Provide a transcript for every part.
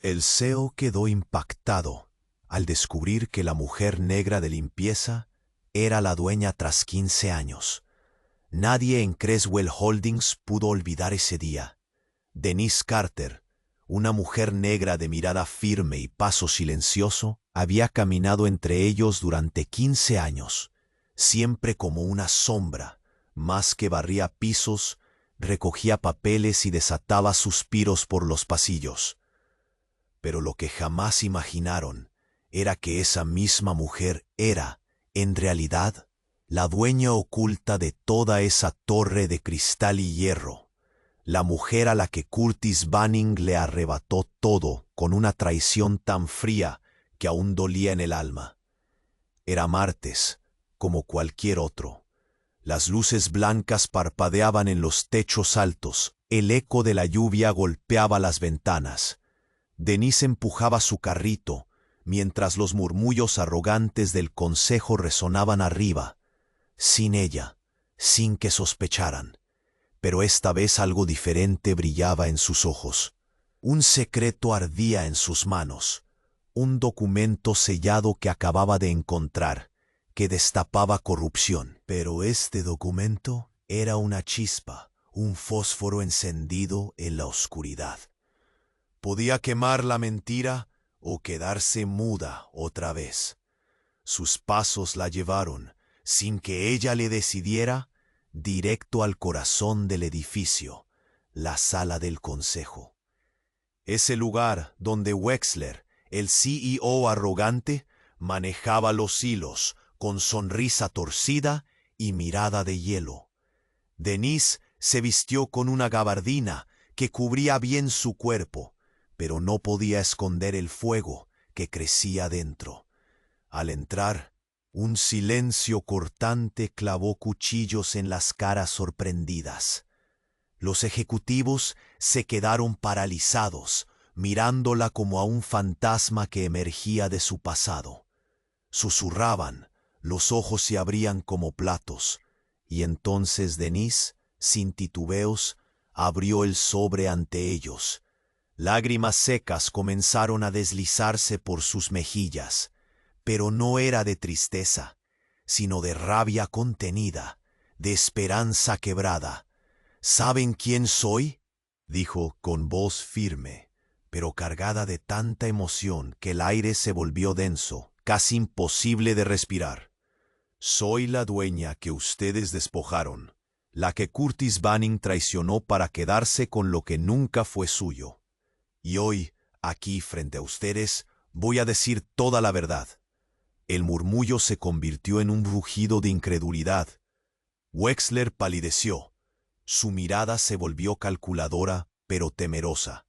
El CEO quedó impactado al descubrir que la mujer negra de limpieza era la dueña tras 15 años. Nadie en Creswell Holdings pudo olvidar ese día. Denise Carter, una mujer negra de mirada firme y paso silencioso, había caminado entre ellos durante 15 años, siempre como una sombra, más que barría pisos, recogía papeles y desataba suspiros por los pasillos. Pero lo que jamás imaginaron era que esa misma mujer era, en realidad, la dueña oculta de toda esa torre de cristal y hierro, la mujer a la que Curtis Banning le arrebató todo con una traición tan fría que aún dolía en el alma. Era martes, como cualquier otro. Las luces blancas parpadeaban en los techos altos, el eco de la lluvia golpeaba las ventanas. Denise empujaba su carrito, mientras los murmullos arrogantes del consejo resonaban arriba, sin ella, sin que sospecharan. Pero esta vez algo diferente brillaba en sus ojos. Un secreto ardía en sus manos, un documento sellado que acababa de encontrar, que destapaba corrupción. Pero este documento era una chispa, un fósforo encendido en la oscuridad. Podía quemar la mentira o quedarse muda otra vez. Sus pasos la llevaron, sin que ella le decidiera, directo al corazón del edificio, la sala del consejo. Ese lugar donde Wexler, el CEO arrogante, manejaba los hilos con sonrisa torcida y mirada de hielo. Denise se vistió con una gabardina que cubría bien su cuerpo, pero no podía esconder el fuego que crecía dentro. Al entrar, un silencio cortante clavó cuchillos en las caras sorprendidas. Los ejecutivos se quedaron paralizados, mirándola como a un fantasma que emergía de su pasado. Susurraban, los ojos se abrían como platos, y entonces Denise, sin titubeos, abrió el sobre ante ellos. Lágrimas secas comenzaron a deslizarse por sus mejillas, pero no era de tristeza, sino de rabia contenida, de esperanza quebrada. ¿Saben quién soy?, dijo con voz firme, pero cargada de tanta emoción que el aire se volvió denso, casi imposible de respirar. Soy la dueña que ustedes despojaron, la que Curtis Banning traicionó para quedarse con lo que nunca fue suyo. Y hoy, aquí frente a ustedes, voy a decir toda la verdad. El murmullo se convirtió en un rugido de incredulidad. Wexler palideció. Su mirada se volvió calculadora, pero temerosa.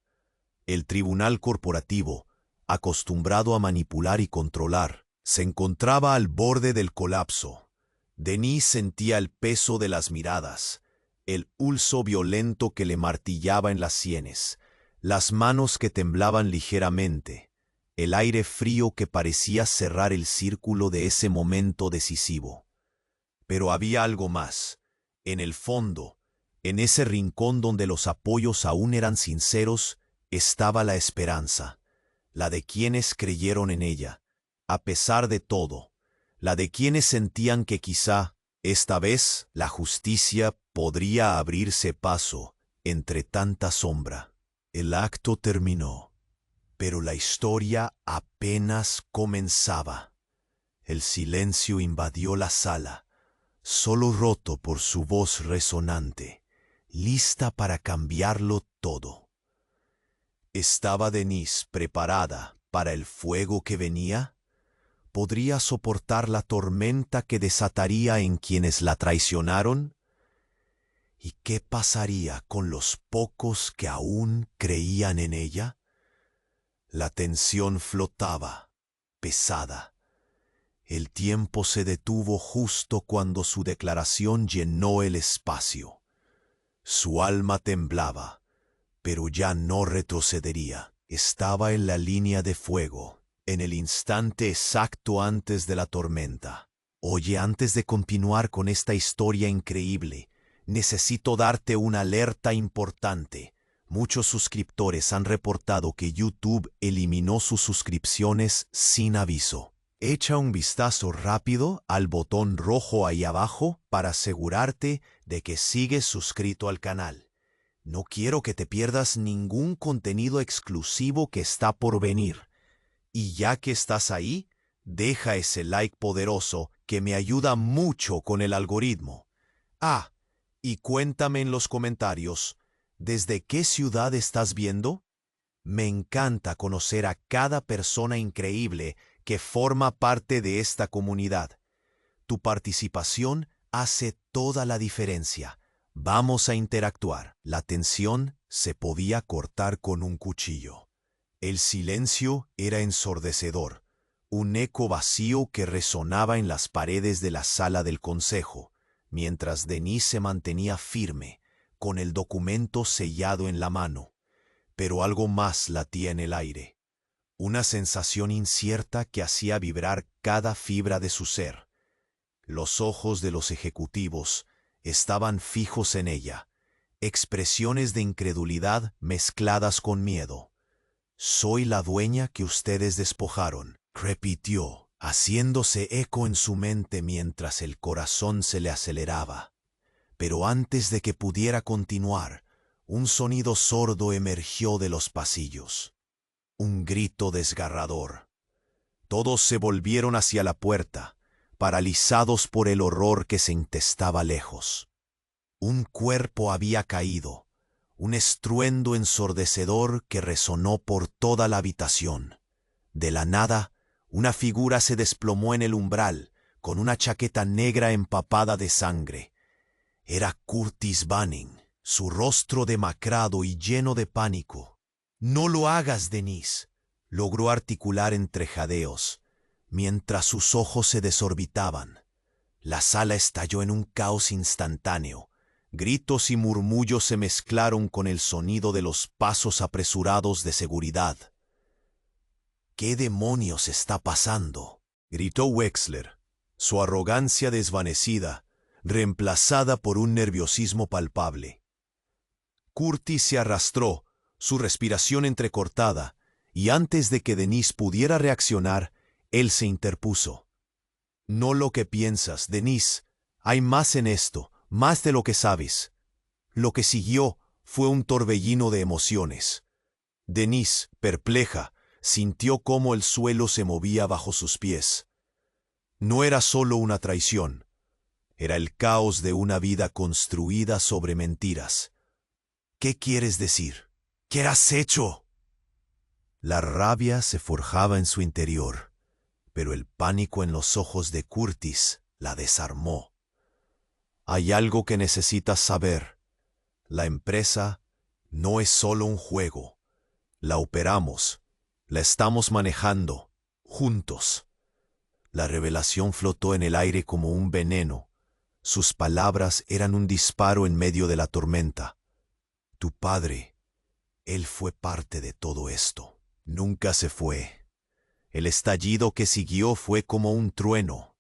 El tribunal corporativo, acostumbrado a manipular y controlar, se encontraba al borde del colapso. Denise sentía el peso de las miradas, el pulso violento que le martillaba en las sienes, las manos que temblaban ligeramente, el aire frío que parecía cerrar el círculo de ese momento decisivo. Pero había algo más. En el fondo, en ese rincón donde los apoyos aún eran sinceros, estaba la esperanza, la de quienes creyeron en ella, a pesar de todo, la de quienes sentían que quizá, esta vez, la justicia podría abrirse paso entre tanta sombra. El acto terminó. Pero la historia apenas comenzaba. El silencio invadió la sala, solo roto por su voz resonante, lista para cambiarlo todo. ¿Estaba Denise preparada para el fuego que venía? ¿Podría soportar la tormenta que desataría en quienes la traicionaron? ¿Y qué pasaría con los pocos que aún creían en ella? La tensión flotaba, pesada. El tiempo se detuvo justo cuando su declaración llenó el espacio. Su alma temblaba, pero ya no retrocedería. Estaba en la línea de fuego, en el instante exacto antes de la tormenta. Oye, antes de continuar con esta historia increíble, necesito darte una alerta importante, Muchos suscriptores han reportado que YouTube eliminó sus suscripciones sin aviso. Echa un vistazo rápido al botón rojo ahí abajo para asegurarte de que sigues suscrito al canal. No quiero que te pierdas ningún contenido exclusivo que está por venir. Y ya que estás ahí, deja ese like poderoso que me ayuda mucho con el algoritmo. Ah, y cuéntame en los comentarios, ¿desde qué ciudad estás viendo? Me encanta conocer a cada persona increíble que forma parte de esta comunidad. Tu participación hace toda la diferencia. Vamos a interactuar. La tensión se podía cortar con un cuchillo. El silencio era ensordecedor, un eco vacío que resonaba en las paredes de la sala del consejo, mientras Denise se mantenía firme, con el documento sellado en la mano. Pero algo más latía en el aire. Una sensación incierta que hacía vibrar cada fibra de su ser. Los ojos de los ejecutivos estaban fijos en ella, expresiones de incredulidad mezcladas con miedo. «Soy la dueña que ustedes despojaron», repitió, haciéndose eco en su mente mientras el corazón se le aceleraba. Pero antes de que pudiera continuar, un sonido sordo emergió de los pasillos. Un grito desgarrador. Todos se volvieron hacia la puerta, paralizados por el horror que se intestaba lejos. Un cuerpo había caído, un estruendo ensordecedor que resonó por toda la habitación. De la nada, una figura se desplomó en el umbral, con una chaqueta negra empapada de sangre. Era Curtis Banning, su rostro demacrado y lleno de pánico. «No lo hagas, Denise», logró articular entre jadeos, mientras sus ojos se desorbitaban. La sala estalló en un caos instantáneo. Gritos y murmullos se mezclaron con el sonido de los pasos apresurados de seguridad. «¿Qué demonios está pasando?», gritó Wexler, su arrogancia desvanecida, reemplazada por un nerviosismo palpable. Curtis se arrastró, su respiración entrecortada, y antes de que Denise pudiera reaccionar, él se interpuso. «No lo que piensas, Denise. Hay más en esto, más de lo que sabes». Lo que siguió fue un torbellino de emociones. Denise, perpleja, sintió cómo el suelo se movía bajo sus pies. No era solo una traición. Era el caos de una vida construida sobre mentiras. «¿Qué quieres decir? ¿Qué has hecho?». La rabia se forjaba en su interior, pero el pánico en los ojos de Curtis la desarmó. «Hay algo que necesitas saber. La empresa no es solo un juego. La operamos, la estamos manejando, juntos». La revelación flotó en el aire como un veneno. Sus palabras eran un disparo en medio de la tormenta. «Tu padre, él fue parte de todo esto. Nunca se fue». El estallido que siguió fue como un trueno.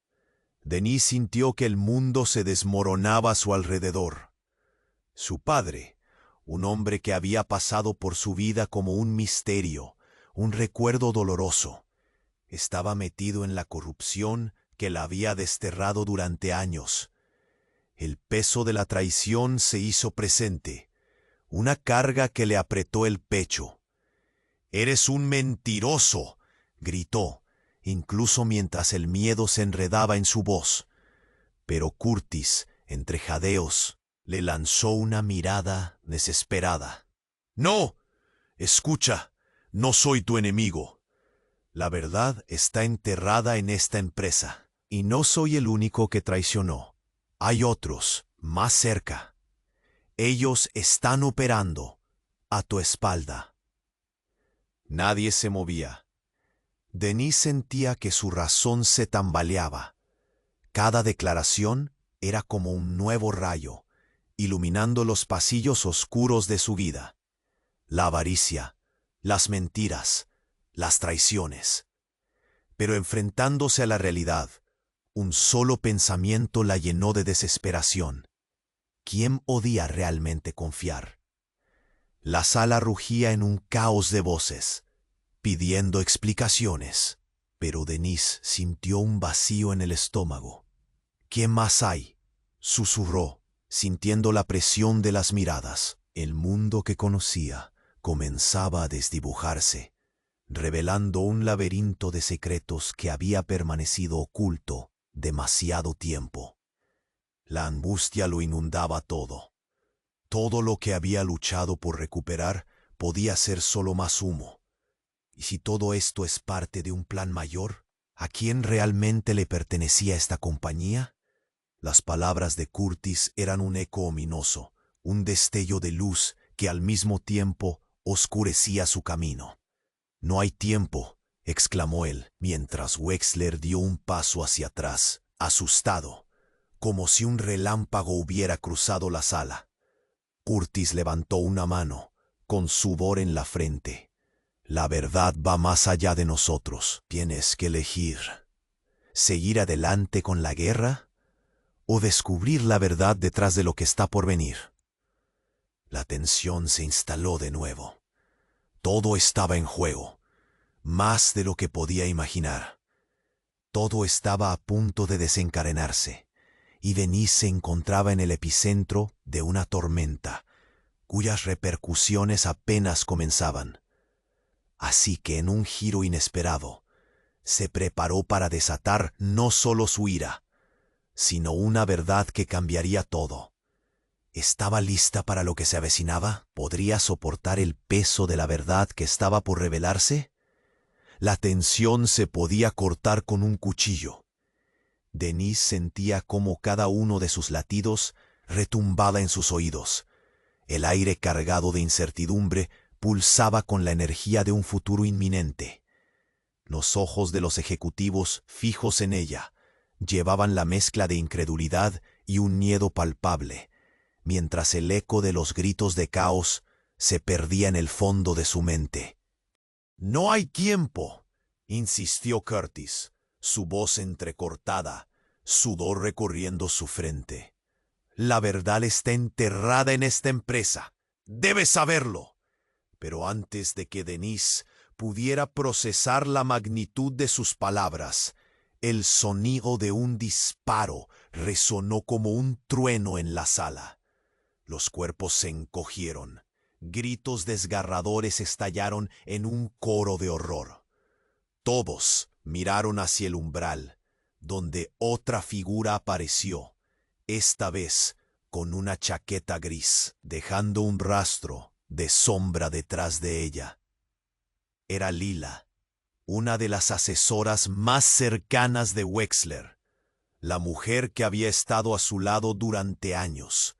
Denise sintió que el mundo se desmoronaba a su alrededor. Su padre, un hombre que había pasado por su vida como un misterio, un recuerdo doloroso, estaba metido en la corrupción que la había desterrado durante años. El peso de la traición se hizo presente, una carga que le apretó el pecho. «Eres un mentiroso», gritó, incluso mientras el miedo se enredaba en su voz. Pero Curtis, entre jadeos, le lanzó una mirada desesperada. «No, escucha, no soy tu enemigo. La verdad está enterrada en esta empresa, y no soy el único que traicionó. Hay otros, más cerca. Ellos están operando a tu espalda». Nadie se movía. Denise sentía que su razón se tambaleaba. Cada declaración era como un nuevo rayo, iluminando los pasillos oscuros de su vida. La avaricia, las mentiras, las traiciones. Pero enfrentándose a la realidad, un solo pensamiento la llenó de desesperación. ¿Quién podía realmente confiar? La sala rugía en un caos de voces, pidiendo explicaciones, pero Denise sintió un vacío en el estómago. ¿Qué más hay?, susurró, sintiendo la presión de las miradas. El mundo que conocía comenzaba a desdibujarse, revelando un laberinto de secretos que había permanecido oculto demasiado tiempo. La angustia lo inundaba todo. Todo lo que había luchado por recuperar podía ser solo más humo. ¿Y si todo esto es parte de un plan mayor? ¿A quién realmente le pertenecía esta compañía? Las palabras de Curtis eran un eco ominoso, un destello de luz que al mismo tiempo oscurecía su camino. «No hay tiempo», exclamó él, mientras Wexler dio un paso hacia atrás, asustado, como si un relámpago hubiera cruzado la sala. Curtis levantó una mano, con sudor en la frente. «La verdad va más allá de nosotros. Tienes que elegir. ¿Seguir adelante con la guerra o descubrir la verdad detrás de lo que está por venir?» La tensión se instaló de nuevo. Todo estaba en juego, más de lo que podía imaginar. Todo estaba a punto de desencadenarse, y Denise se encontraba en el epicentro de una tormenta, cuyas repercusiones apenas comenzaban. Así que en un giro inesperado, se preparó para desatar no solo su ira, sino una verdad que cambiaría todo. ¿Estaba lista para lo que se avecinaba? ¿Podría soportar el peso de la verdad que estaba por revelarse? La tensión se podía cortar con un cuchillo. Denise sentía cómo cada uno de sus latidos retumbaba en sus oídos. El aire cargado de incertidumbre pulsaba con la energía de un futuro inminente. Los ojos de los ejecutivos, fijos en ella, llevaban la mezcla de incredulidad y un miedo palpable, mientras el eco de los gritos de caos se perdía en el fondo de su mente. «No hay tiempo», insistió Curtis, su voz entrecortada, sudor recorriendo su frente. «La verdad está enterrada en esta empresa. Debes saberlo». Pero antes de que Denise pudiera procesar la magnitud de sus palabras, el sonido de un disparo resonó como un trueno en la sala. Los cuerpos se encogieron. Gritos desgarradores estallaron en un coro de horror. Todos miraron hacia el umbral, donde otra figura apareció, esta vez con una chaqueta gris, dejando un rastro de sombra detrás de ella. Era Lila, una de las asesoras más cercanas de Wexler, la mujer que había estado a su lado durante años.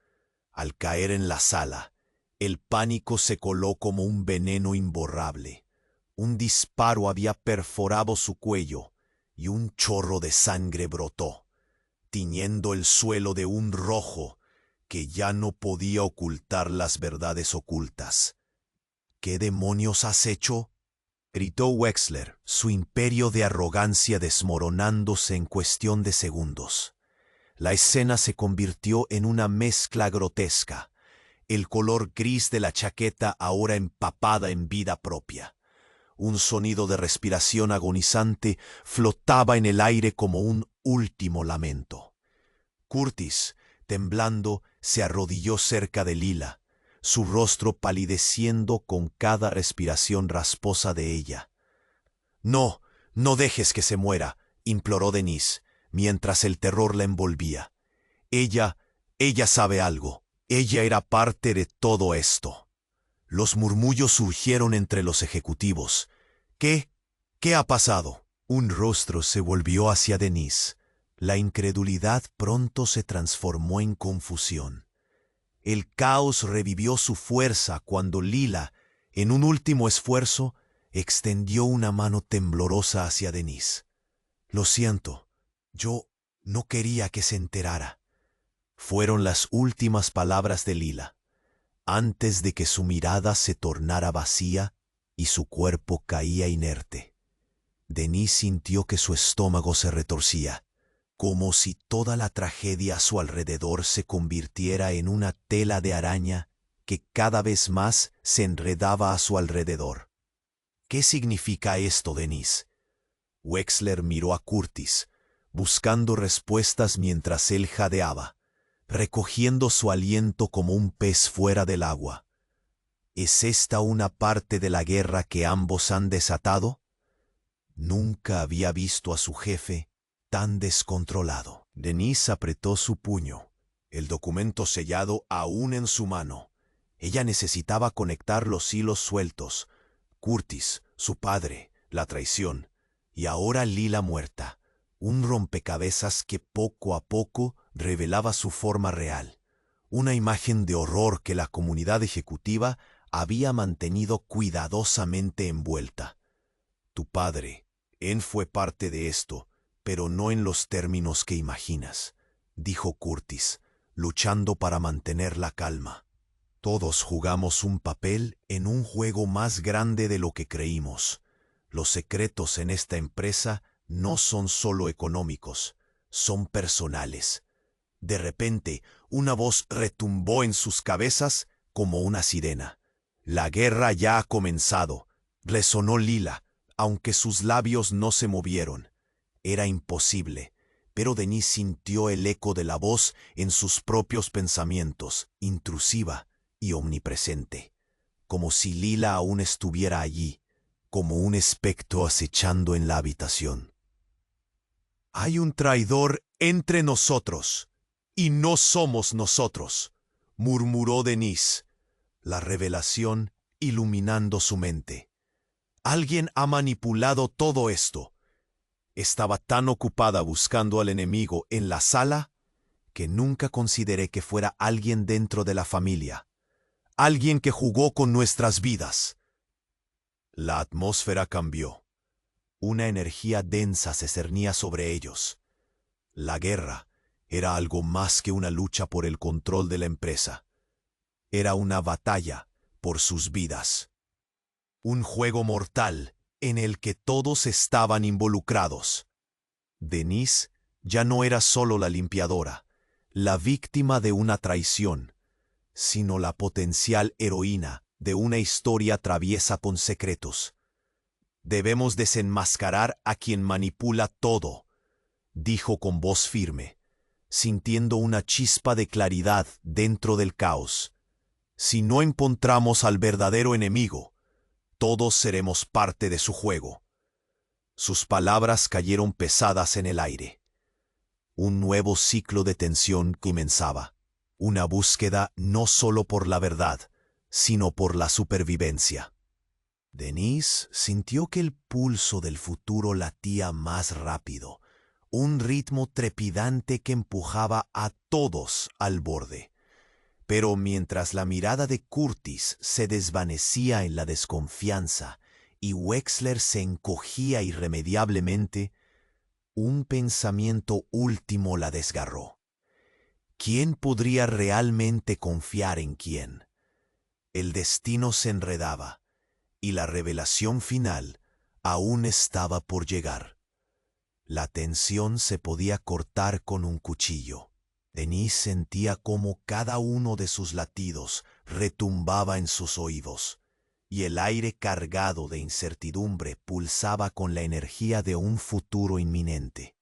Al caer en la sala, el pánico se coló como un veneno imborrable. Un disparo había perforado su cuello y un chorro de sangre brotó, tiñendo el suelo de un rojo que ya no podía ocultar las verdades ocultas. «¿Qué demonios has hecho?», gritó Wexler, su imperio de arrogancia desmoronándose en cuestión de segundos. La escena se convirtió en una mezcla grotesca, el color gris de la chaqueta ahora empapada en vida propia. Un sonido de respiración agonizante flotaba en el aire como un último lamento. Curtis, temblando, se arrodilló cerca de Lila, su rostro palideciendo con cada respiración rasposa de ella. «No, no dejes que se muera», imploró Denise, mientras el terror la envolvía. Ella sabe algo. Ella era parte de todo esto». Los murmullos surgieron entre los ejecutivos. ¿Qué ha pasado? Un rostro se volvió hacia Denise. La incredulidad pronto se transformó en confusión. El caos revivió su fuerza cuando Lila, en un último esfuerzo, extendió una mano temblorosa hacia Denise. «Lo siento, yo no quería que se enterara», fueron las últimas palabras de Lila, antes de que su mirada se tornara vacía y su cuerpo caía inerte. Denise sintió que su estómago se retorcía, como si toda la tragedia a su alrededor se convirtiera en una tela de araña que cada vez más se enredaba a su alrededor. ¿Qué significa esto, Denise? Wexler miró a Curtis, buscando respuestas mientras él jadeaba, recogiendo su aliento como un pez fuera del agua. ¿Es esta una parte de la guerra que ambos han desatado? Nunca había visto a su jefe tan descontrolado. Denise apretó su puño, el documento sellado aún en su mano. Ella necesitaba conectar los hilos sueltos. Curtis, su padre, la traición, y ahora Lila muerta. Un rompecabezas que poco a poco revelaba su forma real. Una imagen de horror que la comunidad ejecutiva había mantenido cuidadosamente envuelta. Tu padre, él fue parte de esto, pero no en los términos que imaginas, dijo Curtis, luchando para mantener la calma. Todos jugamos un papel en un juego más grande de lo que creímos. Los secretos en esta empresa no son solo económicos, son personales. De repente, una voz retumbó en sus cabezas como una sirena. La guerra ya ha comenzado, resonó Lila, aunque sus labios no se movieron. Era imposible, pero Denise sintió el eco de la voz en sus propios pensamientos, intrusiva y omnipresente, como si Lila aún estuviera allí, como un espectro acechando en la habitación. Hay un traidor entre nosotros, y no somos nosotros, murmuró Denise, la revelación iluminando su mente. Alguien ha manipulado todo esto. Estaba tan ocupada buscando al enemigo en la sala que nunca consideré que fuera alguien dentro de la familia. Alguien que jugó con nuestras vidas. La atmósfera cambió. Una energía densa se cernía sobre ellos. La guerra era algo más que una lucha por el control de la empresa. Era una batalla por sus vidas. Un juego mortal en el que todos estaban involucrados. Denise ya no era solo la limpiadora, la víctima de una traición, sino la potencial heroína de una historia traviesa con secretos. Debemos desenmascarar a quien manipula todo, dijo con voz firme, sintiendo una chispa de claridad dentro del caos. Si no encontramos al verdadero enemigo, todos seremos parte de su juego. Sus palabras cayeron pesadas en el aire. Un nuevo ciclo de tensión comenzaba. Una búsqueda no solo por la verdad, sino por la supervivencia. Denise sintió que el pulso del futuro latía más rápido, un ritmo trepidante que empujaba a todos al borde. Pero mientras la mirada de Curtis se desvanecía en la desconfianza y Wexler se encogía irremediablemente, un pensamiento último la desgarró. ¿Quién podría realmente confiar en quién? El destino se enredaba y la revelación final aún estaba por llegar. La tensión se podía cortar con un cuchillo. Denise sentía cómo cada uno de sus latidos retumbaba en sus oídos, y el aire cargado de incertidumbre pulsaba con la energía de un futuro inminente.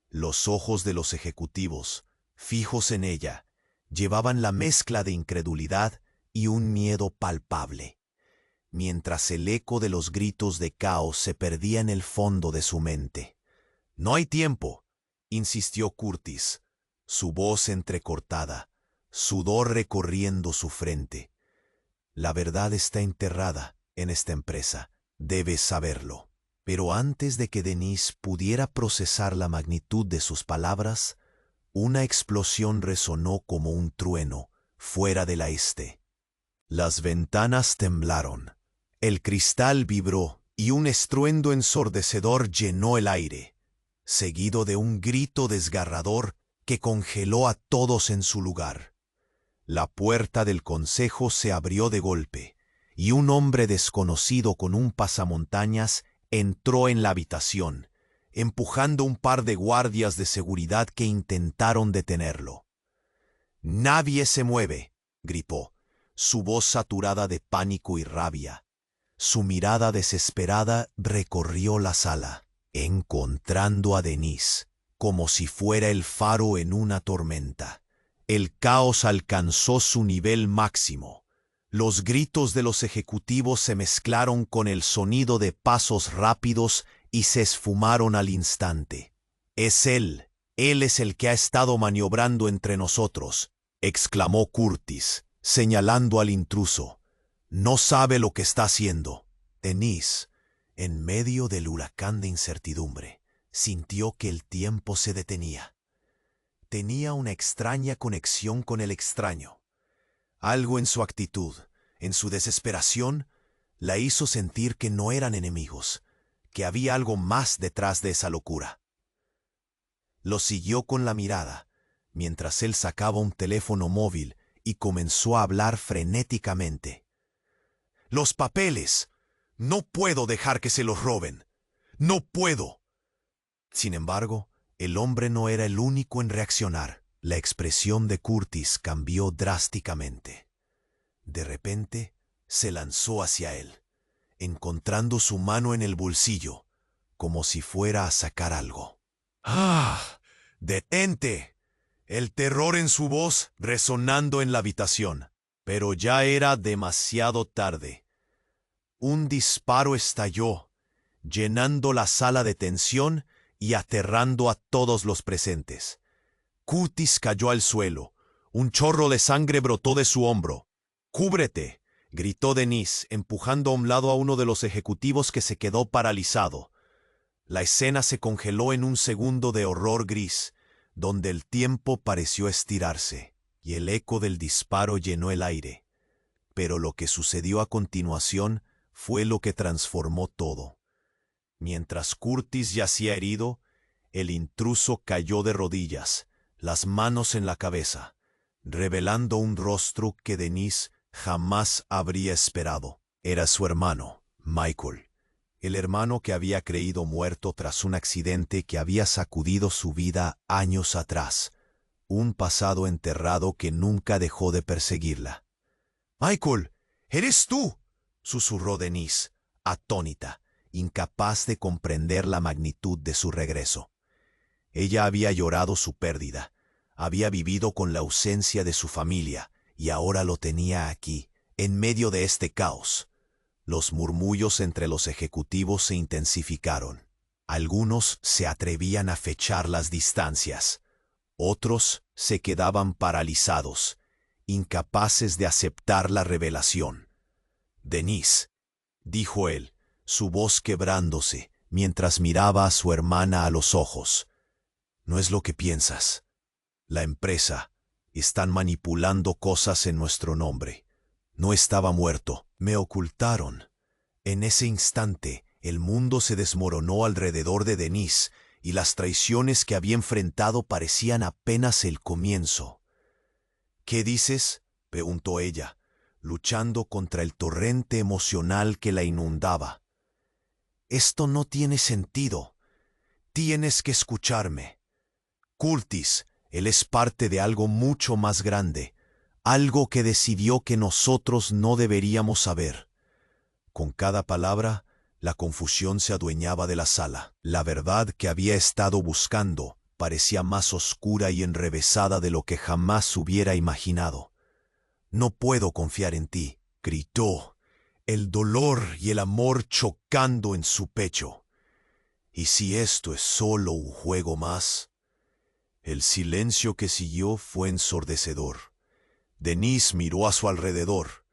Los ojos de los ejecutivos, fijos en ella, llevaban la mezcla de incredulidad y un miedo palpable, mientras el eco de los gritos de caos se perdía en el fondo de su mente. «No hay tiempo», insistió Curtis, su voz entrecortada, sudor recorriendo su frente. «La verdad está enterrada en esta empresa, debes saberlo». Pero antes de que Denise pudiera procesar la magnitud de sus palabras, una explosión resonó como un trueno fuera de la este. Las ventanas temblaron, el cristal vibró y un estruendo ensordecedor llenó el aire, seguido de un grito desgarrador que congeló a todos en su lugar. La puerta del consejo se abrió de golpe, y un hombre desconocido con un pasamontañas entró en la habitación, empujando un par de guardias de seguridad que intentaron detenerlo. «Nadie se mueve», gritó. su voz saturada de pánico y rabia. Su mirada desesperada recorrió la sala, encontrando a Denise, como si fuera el faro en una tormenta. El caos alcanzó su nivel máximo. Los gritos de los ejecutivos se mezclaron con el sonido de pasos rápidos y se esfumaron al instante. «Es él es el que ha estado maniobrando entre nosotros», exclamó Curtis, señalando al intruso. «No sabe lo que está haciendo». Denise, en medio del huracán de incertidumbre, sintió que el tiempo se detenía. Tenía una extraña conexión con el extraño. Algo en su actitud, en su desesperación, la hizo sentir que no eran enemigos, que había algo más detrás de esa locura. Lo siguió con la mirada, mientras él sacaba un teléfono móvil y comenzó a hablar frenéticamente. «Los papeles. No puedo dejar que se los roben. No puedo». Sin embargo, el hombre no era el único en reaccionar. La expresión de Curtis cambió drásticamente. De repente, se lanzó hacia él, encontrando su mano en el bolsillo, como si fuera a sacar algo. «¡Ah! ¡Detente!», el terror en su voz resonando en la habitación. Pero ya era demasiado tarde. Un disparo estalló, llenando la sala de tensión y aterrando a todos los presentes. Curtis cayó al suelo. Un chorro de sangre brotó de su hombro. «¡Cúbrete!», gritó Denise, empujando a un lado a uno de los ejecutivos que se quedó paralizado. La escena se congeló en un segundo de horror gris, donde el tiempo pareció estirarse, y el eco del disparo llenó el aire. Pero lo que sucedió a continuación fue lo que transformó todo. Mientras Curtis yacía herido, el intruso cayó de rodillas, las manos en la cabeza, revelando un rostro que Denise jamás habría esperado. Era su hermano, Michael, el hermano que había creído muerto tras un accidente que había sacudido su vida años atrás, un pasado enterrado que nunca dejó de perseguirla. «¡Michael! ¡Eres tú!», susurró Denise, atónita, incapaz de comprender la magnitud de su regreso. Ella había llorado su pérdida, había vivido con la ausencia de su familia, y ahora lo tenía aquí, en medio de este caos. Los murmullos entre los ejecutivos se intensificaron. Algunos se atrevían a fechar las distancias. Otros se quedaban paralizados, incapaces de aceptar la revelación. «Denise», dijo él, su voz quebrándose, mientras miraba a su hermana a los ojos. «No es lo que piensas. La empresa. Están manipulando cosas en nuestro nombre. No estaba muerto. Me ocultaron». En ese instante, el mundo se desmoronó alrededor de Denise, y las traiciones que había enfrentado parecían apenas el comienzo. «¿Qué dices?», preguntó ella, luchando contra el torrente emocional que la inundaba. «Esto no tiene sentido. Tienes que escucharme. Curtis, él es parte de algo mucho más grande, algo que decidió que nosotros no deberíamos saber». Con cada palabra, la confusión se adueñaba de la sala. La verdad que había estado buscando parecía más oscura y enrevesada de lo que jamás hubiera imaginado. «No puedo confiar en ti», gritó, el dolor y el amor chocando en su pecho. «¿Y si esto es solo un juego más?». El silencio que siguió fue ensordecedor. Denise miró a su alrededor.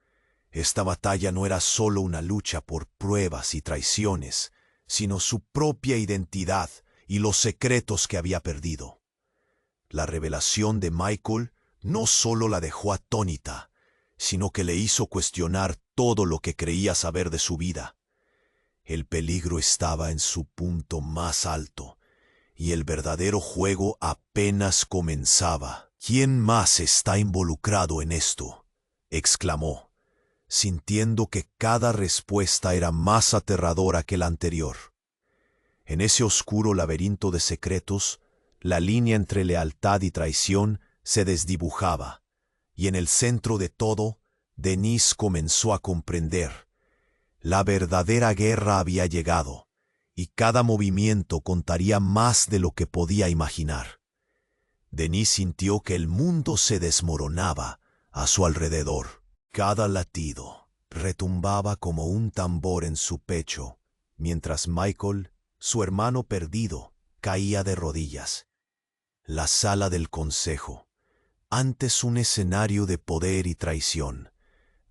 Esta batalla no era solo una lucha por pruebas y traiciones, sino su propia identidad y los secretos que había perdido. La revelación de Michael no solo la dejó atónita, sino que le hizo cuestionar todo lo que creía saber de su vida. El peligro estaba en su punto más alto, y el verdadero juego apenas comenzaba. «¿Quién más está involucrado en esto?», exclamó, sintiendo que cada respuesta era más aterradora que la anterior. En ese oscuro laberinto de secretos, la línea entre lealtad y traición se desdibujaba, y en el centro de todo, Denise comenzó a comprender. La verdadera guerra había llegado, y cada movimiento contaría más de lo que podía imaginar. Denise sintió que el mundo se desmoronaba a su alrededor. Cada latido retumbaba como un tambor en su pecho, mientras Michael, su hermano perdido, caía de rodillas. La sala del consejo, antes un escenario de poder y traición,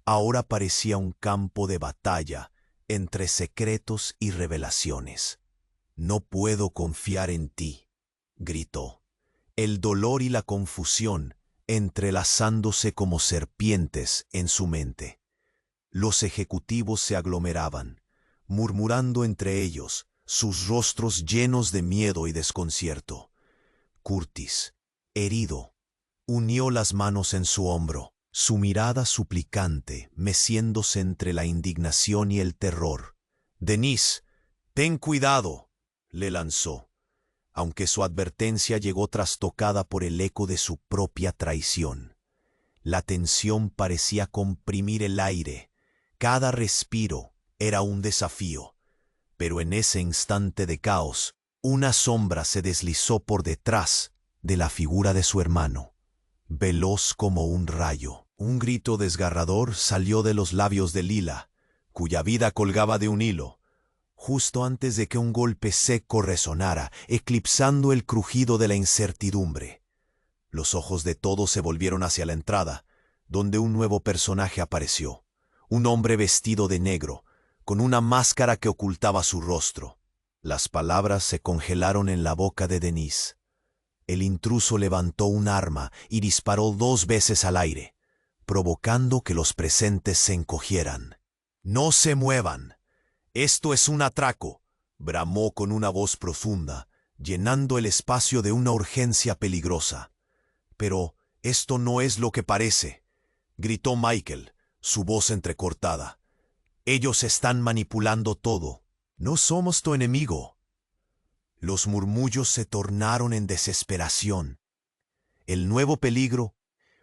ahora parecía un campo de batalla entre secretos y revelaciones. «No puedo confiar en ti», gritó. El dolor y la confusión entrelazándose como serpientes en su mente. Los ejecutivos se aglomeraban, murmurando entre ellos, sus rostros llenos de miedo y desconcierto. Curtis, herido, unió las manos en su hombro, su mirada suplicante meciéndose entre la indignación y el terror. «Denise, ten cuidado», le lanzó, aunque su advertencia llegó trastocada por el eco de su propia traición. La tensión parecía comprimir el aire. Cada respiro era un desafío. Pero en ese instante de caos, una sombra se deslizó por detrás de la figura de su hermano. Veloz como un rayo, un grito desgarrador salió de los labios de Lila, cuya vida colgaba de un hilo, justo antes de que un golpe seco resonara, eclipsando el crujido de la incertidumbre. Los ojos de todos se volvieron hacia la entrada, donde un nuevo personaje apareció, un hombre vestido de negro, con una máscara que ocultaba su rostro. Las palabras se congelaron en la boca de Denise. El intruso levantó un arma y disparó 2 veces al aire, provocando que los presentes se encogieran. «No se muevan. Esto es un atraco», bramó con una voz profunda, llenando el espacio de una urgencia peligrosa. «Pero esto no es lo que parece», gritó Michael, su voz entrecortada. «Ellos están manipulando todo. No somos tu enemigo». Los murmullos se tornaron en desesperación. El nuevo peligro.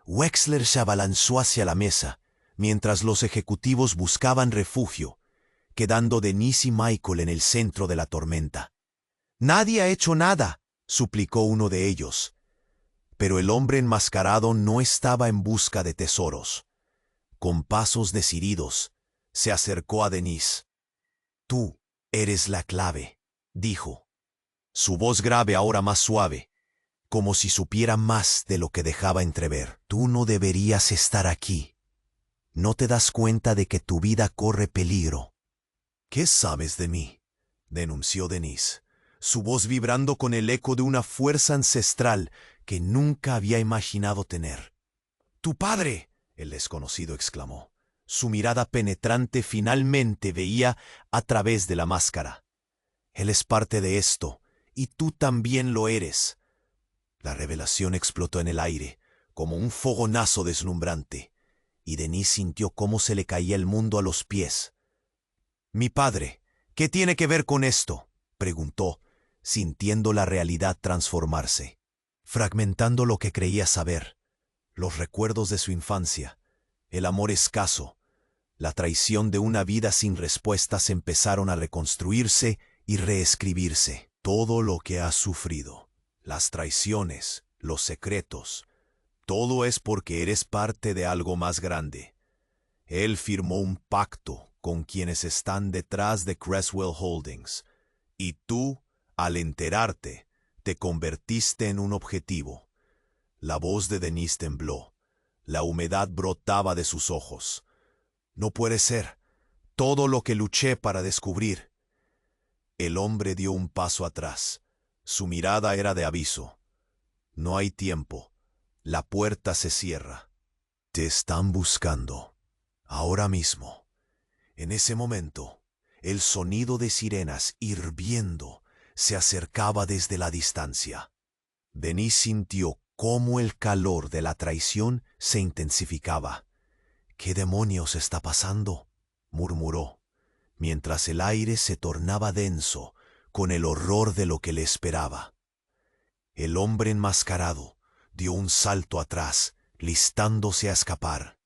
Wexler se abalanzó hacia la mesa, mientras los ejecutivos buscaban refugio, quedando Denise y Michael en el centro de la tormenta. «Nadie ha hecho nada», suplicó uno de ellos. Pero el hombre enmascarado no estaba en busca de tesoros. Con pasos decididos, se acercó a Denise. «Tú eres la clave», dijo. Su voz grave ahora más suave, como si supiera más de lo que dejaba entrever. «Tú no deberías estar aquí. ¿No te das cuenta de que tu vida corre peligro?» «¿Qué sabes de mí?», denunció Denise, su voz vibrando con el eco de una fuerza ancestral que nunca había imaginado tener. «¡Tu padre!», el desconocido exclamó. Su mirada penetrante finalmente veía a través de la máscara. «Él es parte de esto, y tú también lo eres». La revelación explotó en el aire, como un fogonazo deslumbrante, y Denise sintió cómo se le caía el mundo a los pies. «Mi padre, ¿qué tiene que ver con esto?», preguntó, sintiendo la realidad transformarse, fragmentando lo que creía saber, los recuerdos de su infancia, el amor escaso, la traición de una vida sin respuestas empezaron a reconstruirse y reescribirse. Todo lo que has sufrido, las traiciones, los secretos, todo es porque eres parte de algo más grande. Él firmó un pacto con quienes están detrás de Creswell Holdings, y tú, al enterarte, te convertiste en un objetivo. La voz de Denise tembló. La humedad brotaba de sus ojos. «No puede ser. Todo lo que luché para descubrir». El hombre dio un paso atrás. Su mirada era de aviso. «No hay tiempo. La puerta se cierra. Te están buscando. Ahora mismo». En ese momento, el sonido de sirenas hirviendo se acercaba desde la distancia. Denise sintió cómo el calor de la traición se intensificaba. «¿Qué demonios está pasando?», murmuró, mientras el aire se tornaba denso con el horror de lo que le esperaba. El hombre enmascarado dio un salto atrás, listándose a escapar,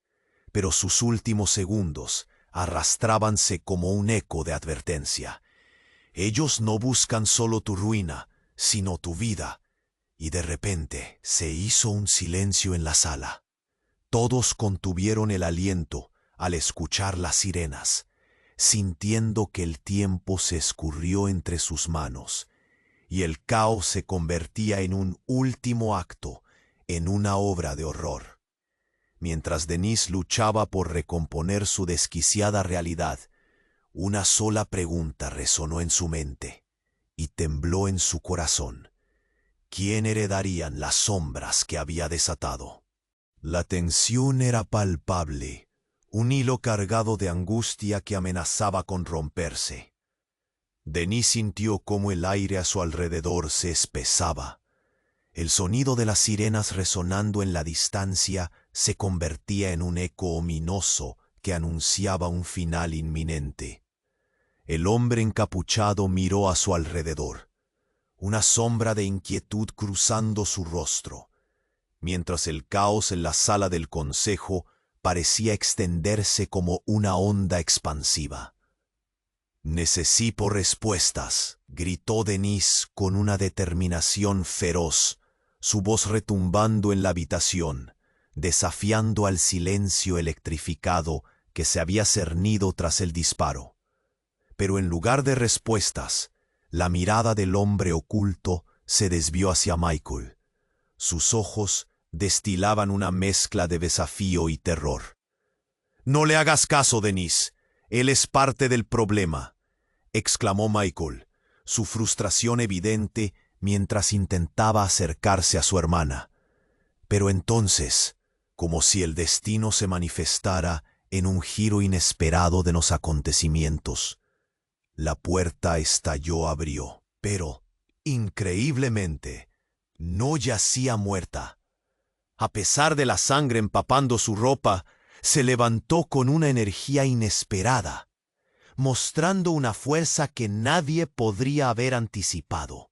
pero sus últimos segundos arrastrábanse como un eco de advertencia. Ellos no buscan solo tu ruina, sino tu vida. Y de repente se hizo un silencio en la sala. Todos contuvieron el aliento al escuchar las sirenas, sintiendo que el tiempo se escurrió entre sus manos, y el caos se convertía en un último acto, en una obra de horror. Mientras Denise luchaba por recomponer su desquiciada realidad, una sola pregunta resonó en su mente y tembló en su corazón. ¿Quién heredarían las sombras que había desatado? La tensión era palpable, un hilo cargado de angustia que amenazaba con romperse. Denise sintió cómo el aire a su alrededor se espesaba. El sonido de las sirenas resonando en la distancia se convertía en un eco ominoso que anunciaba un final inminente. El hombre encapuchado miró a su alrededor, una sombra de inquietud cruzando su rostro, mientras el caos en la sala del consejo parecía extenderse como una onda expansiva. «Necesito respuestas», gritó Denise con una determinación feroz, su voz retumbando en la habitación, desafiando al silencio electrificado que se había cernido tras el disparo. Pero en lugar de respuestas, la mirada del hombre oculto se desvió hacia Michael. Sus ojos destilaban una mezcla de desafío y terror. «No le hagas caso, Denise. Él es parte del problema», exclamó Michael, su frustración evidente mientras intentaba acercarse a su hermana. Pero entonces, como si el destino se manifestara en un giro inesperado de los acontecimientos, la puerta abrió, pero, increíblemente, no yacía muerta. A pesar de la sangre empapando su ropa, se levantó con una energía inesperada, mostrando una fuerza que nadie podría haber anticipado.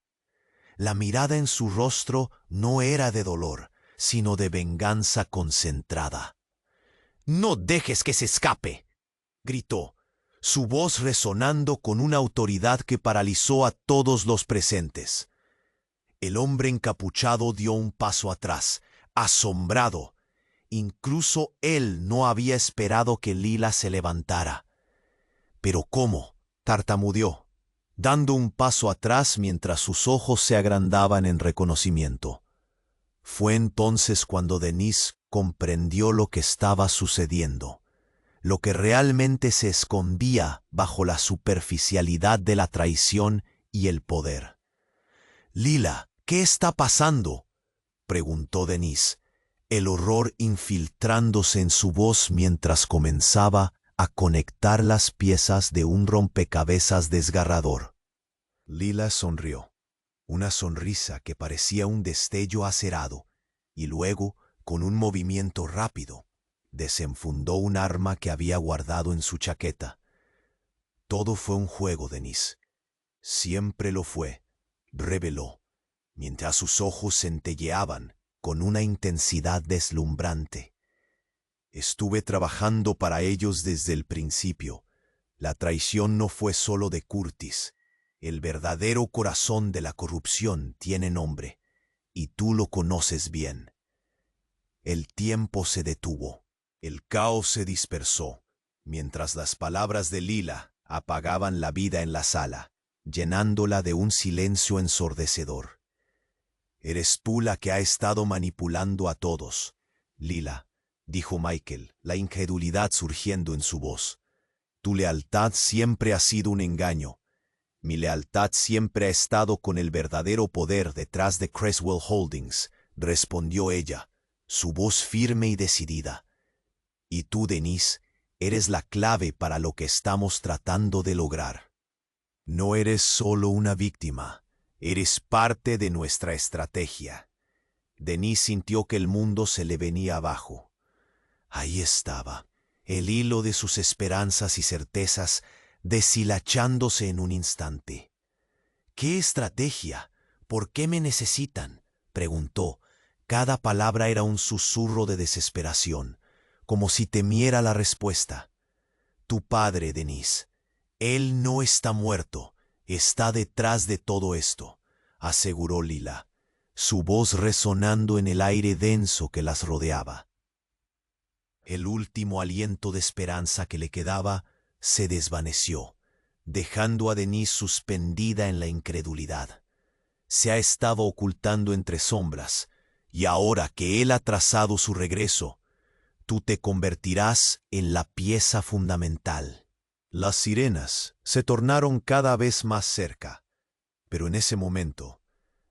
La mirada en su rostro no era de dolor, sino de venganza concentrada. «No dejes que se escape», gritó, su voz resonando con una autoridad que paralizó a todos los presentes. El hombre encapuchado dio un paso atrás, asombrado. Incluso él no había esperado que Lila se levantara. «¿Pero cómo?», tartamudeó, dando un paso atrás mientras sus ojos se agrandaban en reconocimiento. Fue entonces cuando Denise comprendió lo que estaba sucediendo, lo que realmente se escondía bajo la superficialidad de la traición y el poder. «Lila, ¿qué está pasando?», preguntó Denise, el horror infiltrándose en su voz mientras comenzaba a conectar las piezas de un rompecabezas desgarrador. Lila sonrió, una sonrisa que parecía un destello acerado, y luego, con un movimiento rápido, desenfundó un arma que había guardado en su chaqueta. «Todo fue un juego, Denise. Siempre lo fue», reveló, mientras sus ojos centelleaban con una intensidad deslumbrante. «Estuve trabajando para ellos desde el principio. La traición no fue solo de Curtis. El verdadero corazón de la corrupción tiene nombre, y tú lo conoces bien». El tiempo se detuvo. El caos se dispersó, mientras las palabras de Lila apagaban la vida en la sala, llenándola de un silencio ensordecedor. «Eres tú la que ha estado manipulando a todos, Lila», dijo Michael, la incredulidad surgiendo en su voz. «Tu lealtad siempre ha sido un engaño. Mi lealtad siempre ha estado con el verdadero poder detrás de Creswell Holdings», respondió ella, su voz firme y decidida. «Y tú, Denise, eres la clave para lo que estamos tratando de lograr. No eres solo una víctima, eres parte de nuestra estrategia». Denise sintió que el mundo se le venía abajo. Ahí estaba, el hilo de sus esperanzas y certezas deshilachándose en un instante. «¿Qué estrategia? ¿Por qué me necesitan?», preguntó. Cada palabra era un susurro de desesperación. como si temiera la respuesta. Tu padre, Denise. Él no está muerto, está detrás de todo esto, aseguró Lila, su voz resonando en el aire denso que las rodeaba. El último aliento de esperanza que le quedaba se desvaneció, dejando a Denise suspendida en la incredulidad. Se ha estado ocultando entre sombras, y ahora que él ha trazado su regreso, tú te convertirás en la pieza fundamental. Las sirenas se tornaron cada vez más cerca, pero en ese momento,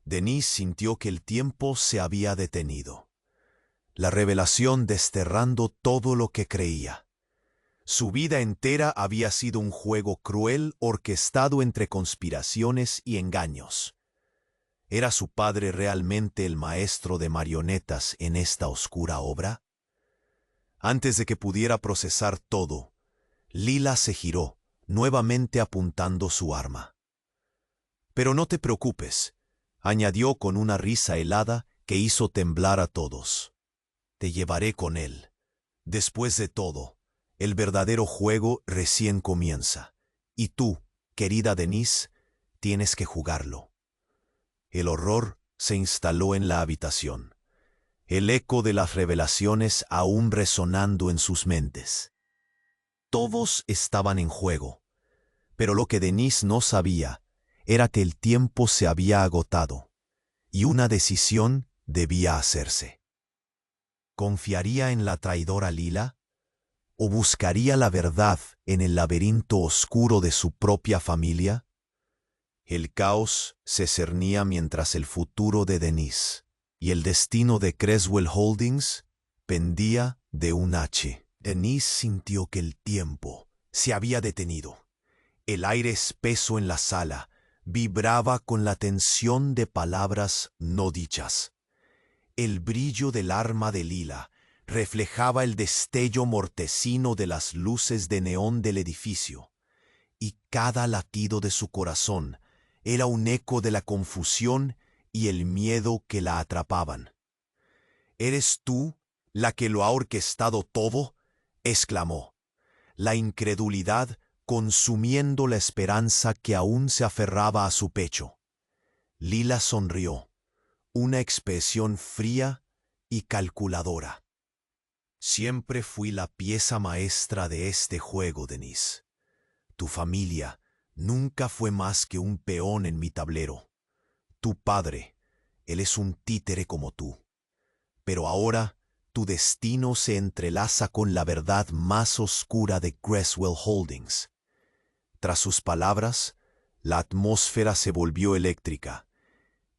Denise sintió que el tiempo se había detenido. La revelación desterrando todo lo que creía. Su vida entera había sido un juego cruel orquestado entre conspiraciones y engaños. ¿Era su padre realmente el maestro de marionetas en esta oscura obra? Antes de que pudiera procesar todo, Lila se giró, nuevamente apuntando su arma. «Pero no te preocupes», añadió con una risa helada que hizo temblar a todos. «Te llevaré con él. Después de todo, el verdadero juego recién comienza, y tú, querida Denise, tienes que jugarlo». El horror se instaló en la habitación, el eco de las revelaciones aún resonando en sus mentes. Todos estaban en juego, pero lo que Denise no sabía era que el tiempo se había agotado, y una decisión debía hacerse. ¿Confiaría en la traidora Lila? ¿O buscaría la verdad en el laberinto oscuro de su propia familia? El caos se cernía mientras el futuro de Denise y el destino de Creswell Holdings pendía de un hache. Denise sintió que el tiempo se había detenido. El aire espeso en la sala vibraba con la tensión de palabras no dichas. El brillo del arma de Lila reflejaba el destello mortecino de las luces de neón del edificio, y cada latido de su corazón era un eco de la confusión y el miedo que la atrapaban. «¿Eres tú la que lo ha orquestado todo?», exclamó, la incredulidad consumiendo la esperanza que aún se aferraba a su pecho. Lila sonrió, una expresión fría y calculadora. «Siempre fui la pieza maestra de este juego, Denise. Tu familia nunca fue más que un peón en mi tablero. Tu padre, él es un títere como tú. Pero ahora tu destino se entrelaza con la verdad más oscura de Creswell Holdings». Tras sus palabras, la atmósfera se volvió eléctrica,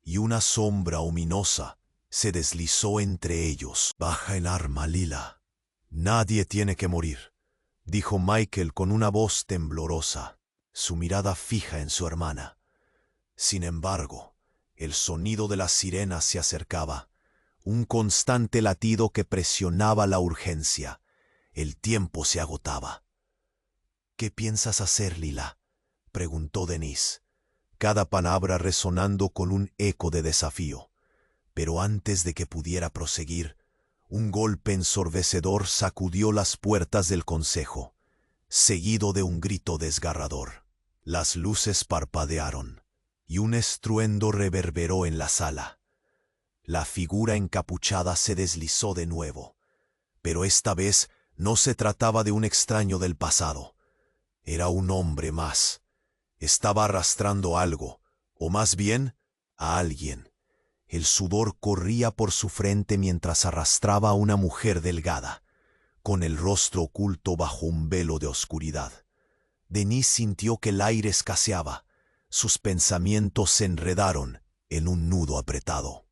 y una sombra ominosa se deslizó entre ellos. «Baja el arma, Lila. Nadie tiene que morir», dijo Michael con una voz temblorosa, su mirada fija en su hermana. Sin embargo, el sonido de las sirenas se acercaba, un constante latido que presionaba la urgencia. El tiempo se agotaba. «¿Qué piensas hacer, Lila?», preguntó Denise, cada palabra resonando con un eco de desafío. Pero antes de que pudiera proseguir, un golpe ensordecedor sacudió las puertas del consejo, seguido de un grito desgarrador. Las luces parpadearon, y un estruendo reverberó en la sala. La figura encapuchada se deslizó de nuevo, pero esta vez no se trataba de un extraño del pasado. Era un hombre más. Estaba arrastrando algo, o más bien, a alguien. El sudor corría por su frente mientras arrastraba a una mujer delgada, con el rostro oculto bajo un velo de oscuridad. Denise sintió que el aire escaseaba. Sus pensamientos se enredaron en un nudo apretado.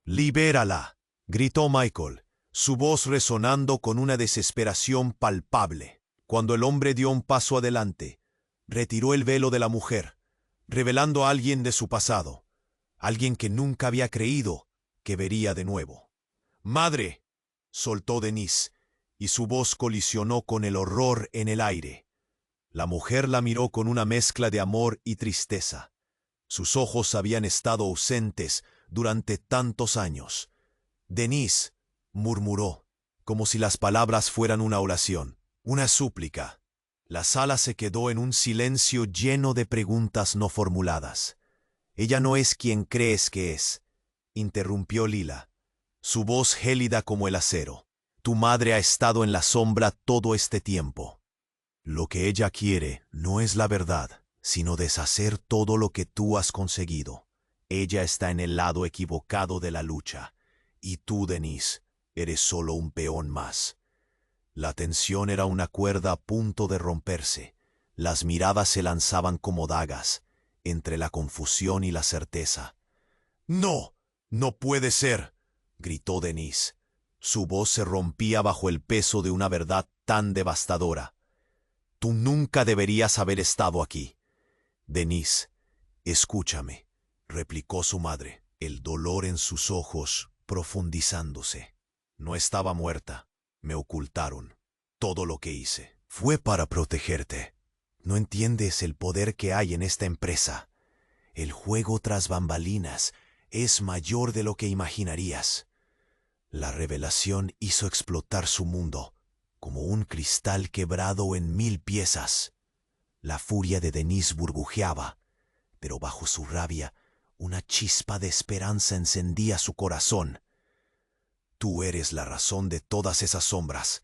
«¡Libérala!», gritó Michael, su voz resonando con una desesperación palpable. Cuando el hombre dio un paso adelante, retiró el velo de la mujer, revelando a alguien de su pasado, alguien que nunca había creído que vería de nuevo. «¡Madre!», soltó Denise, y su voz colisionó con el horror en el aire. La mujer la miró con una mezcla de amor y tristeza. Sus ojos habían estado ausentes durante tantos años. «Denise», murmuró, como si las palabras fueran una oración, una súplica. La sala se quedó en un silencio lleno de preguntas no formuladas. «Ella no es quien crees que es», interrumpió Lila, su voz gélida como el acero. «Tu madre ha estado en la sombra todo este tiempo. Lo que ella quiere no es la verdad, sino deshacer todo lo que tú has conseguido. Ella está en el lado equivocado de la lucha, y tú, Denise, eres solo un peón más». La tensión era una cuerda a punto de romperse. Las miradas se lanzaban como dagas, entre la confusión y la certeza. «¡No! ¡No puede ser!», gritó Denise. Su voz se rompía bajo el peso de una verdad tan devastadora. «Tú nunca deberías haber estado aquí». «Denise, escúchame», replicó su madre, el dolor en sus ojos profundizándose. «No estaba muerta. Me ocultaron. Todo lo que hice fue para protegerte. No entiendes el poder que hay en esta empresa. El juego tras bambalinas es mayor de lo que imaginarías». La revelación hizo explotar su mundo, como un cristal quebrado en 1000 piezas. La furia de Denise burbujeaba, pero bajo su rabia, una chispa de esperanza encendía su corazón. «Tú eres la razón de todas esas sombras,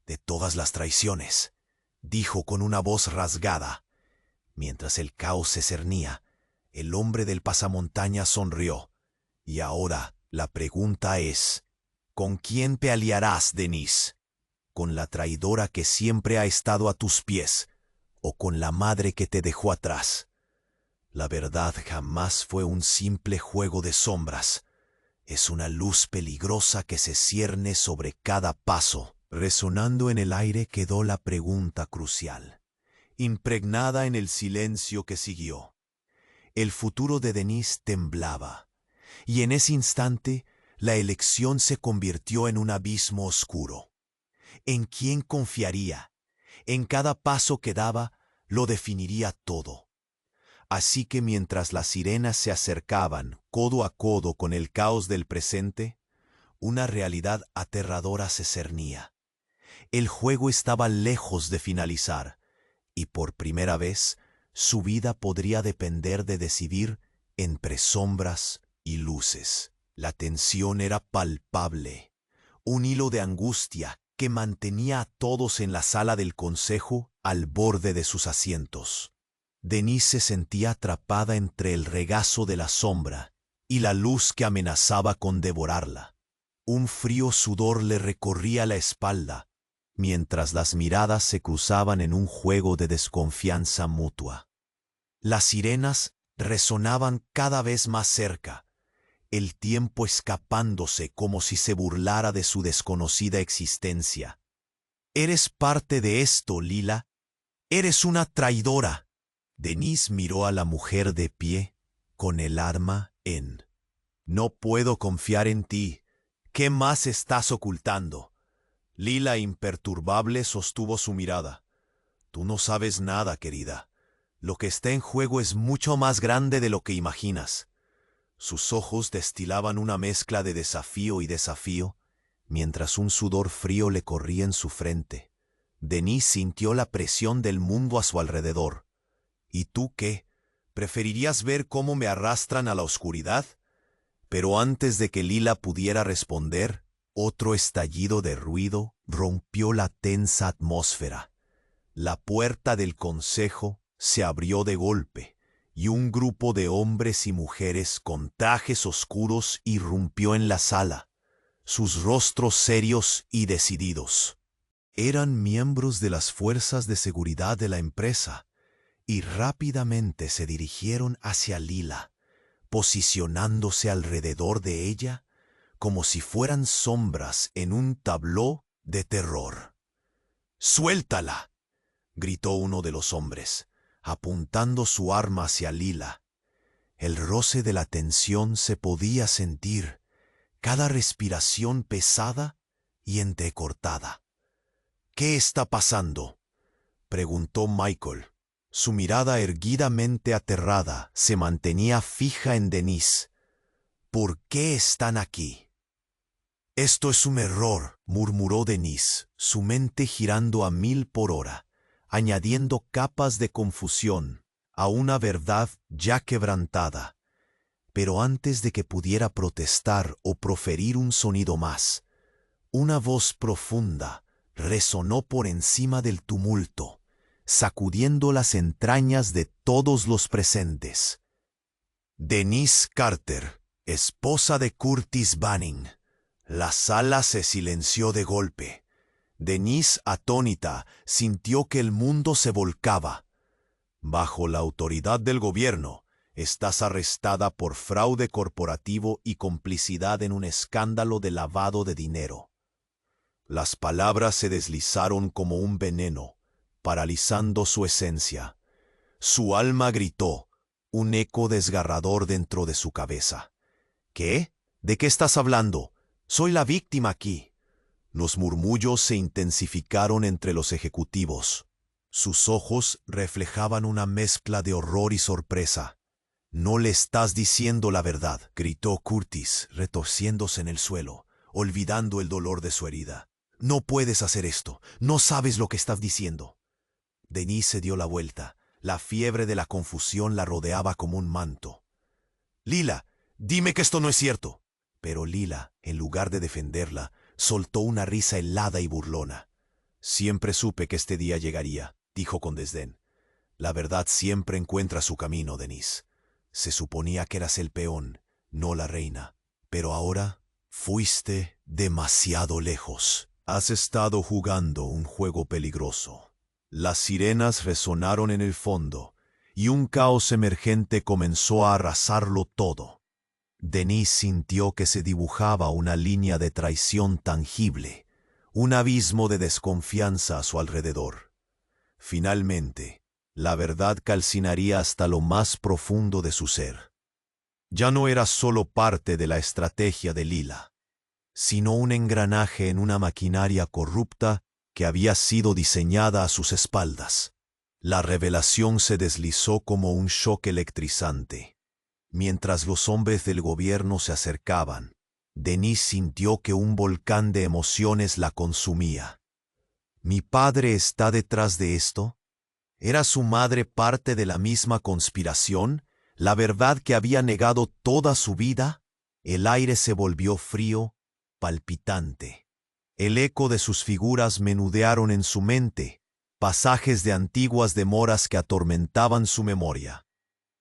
de todas las traiciones», dijo con una voz rasgada. Mientras el caos se cernía, el hombre del pasamontañas sonrió. «Y ahora la pregunta es, ¿con quién te aliarás, Denise? ¿Con la traidora que siempre ha estado a tus pies, o con la madre que te dejó atrás? La verdad jamás fue un simple juego de sombras. Es una luz peligrosa que se cierne sobre cada paso». Resonando en el aire quedó la pregunta crucial, impregnada en el silencio que siguió. El futuro de Denise temblaba, y en ese instante la elección se convirtió en un abismo oscuro. ¿En quién confiaría? En cada paso que daba lo definiría todo. Así que mientras las sirenas se acercaban codo a codo con el caos del presente, una realidad aterradora se cernía. El juego estaba lejos de finalizar, y por primera vez su vida podría depender de decidir entre sombras y luces. La tensión era palpable, un hilo de angustia que mantenía a todos en la sala del consejo al borde de sus asientos. Denise se sentía atrapada entre el regazo de la sombra y la luz que amenazaba con devorarla. Un frío sudor le recorría la espalda, mientras las miradas se cruzaban en un juego de desconfianza mutua. Las sirenas resonaban cada vez más cerca, el tiempo escapándose como si se burlara de su desconocida existencia. «Eres parte de esto, Lila. Eres una traidora». Denise miró a la mujer de pie, con el arma en. «No puedo confiar en ti. ¿Qué más estás ocultando?». Lila, imperturbable, sostuvo su mirada. «Tú no sabes nada, querida. Lo que está en juego es mucho más grande de lo que imaginas». Sus ojos destilaban una mezcla de desafío y desafío, mientras un sudor frío le corría en su frente. Denise sintió la presión del mundo a su alrededor. «¿Y tú qué? ¿Preferirías ver cómo me arrastran a la oscuridad?». Pero antes de que Lila pudiera responder, otro estallido de ruido rompió la tensa atmósfera. La puerta del consejo se abrió de golpe, y un grupo de hombres y mujeres con trajes oscuros irrumpió en la sala, sus rostros serios y decididos. Eran miembros de las fuerzas de seguridad de la empresa, y rápidamente se dirigieron hacia Lila, posicionándose alrededor de ella como si fueran sombras en un tabló de terror. «¡Suéltala!», gritó uno de los hombres, apuntando su arma hacia Lila. El roce de la tensión se podía sentir, cada respiración pesada y entrecortada. «¿Qué está pasando?», preguntó Michael. Su mirada erguidamente aterrada se mantenía fija en Denise. «¿Por qué están aquí?». Esto es un error, murmuró Denise, su mente girando a 1000 por hora, añadiendo capas de confusión a una verdad ya quebrantada. Pero antes de que pudiera protestar o proferir un sonido más, una voz profunda resonó por encima del tumulto, sacudiendo las entrañas de todos los presentes. Denise Carter, esposa de Curtis Banning. La sala se silenció de golpe. Denise, atónita, sintió que el mundo se volcaba. Bajo la autoridad del gobierno, estás arrestada por fraude corporativo y complicidad en un escándalo de lavado de dinero. Las palabras se deslizaron como un veneno, paralizando su esencia. Su alma gritó, un eco desgarrador dentro de su cabeza. ¿Qué? ¿De qué estás hablando? Soy la víctima aquí. Los murmullos se intensificaron entre los ejecutivos. Sus ojos reflejaban una mezcla de horror y sorpresa. «No le estás diciendo la verdad», gritó Curtis, retorciéndose en el suelo, olvidando el dolor de su herida. «No puedes hacer esto. No sabes lo que estás diciendo». Denise se dio la vuelta. La fiebre de la confusión la rodeaba como un manto. «Lila, dime que esto no es cierto». Pero Lila, en lugar de defenderla, soltó una risa helada y burlona. «Siempre supe que este día llegaría», dijo con desdén. «La verdad siempre encuentra su camino, Denise. Se suponía que eras el peón, no la reina. Pero ahora fuiste demasiado lejos. Has estado jugando un juego peligroso». Las sirenas resonaron en el fondo, y un caos emergente comenzó a arrasarlo todo. Denise sintió que se dibujaba una línea de traición tangible, un abismo de desconfianza a su alrededor. Finalmente, la verdad calcinaría hasta lo más profundo de su ser. Ya no era solo parte de la estrategia de Lila, sino un engranaje en una maquinaria corrupta que había sido diseñada a sus espaldas. La revelación se deslizó como un shock electrizante. Mientras los hombres del gobierno se acercaban, Denise sintió que un volcán de emociones la consumía. ¿Mi padre está detrás de esto? ¿Era su madre parte de la misma conspiración? ¿La verdad que había negado toda su vida? El aire se volvió frío, palpitante. El eco de sus figuras menudearon en su mente, pasajes de antiguas demoras que atormentaban su memoria.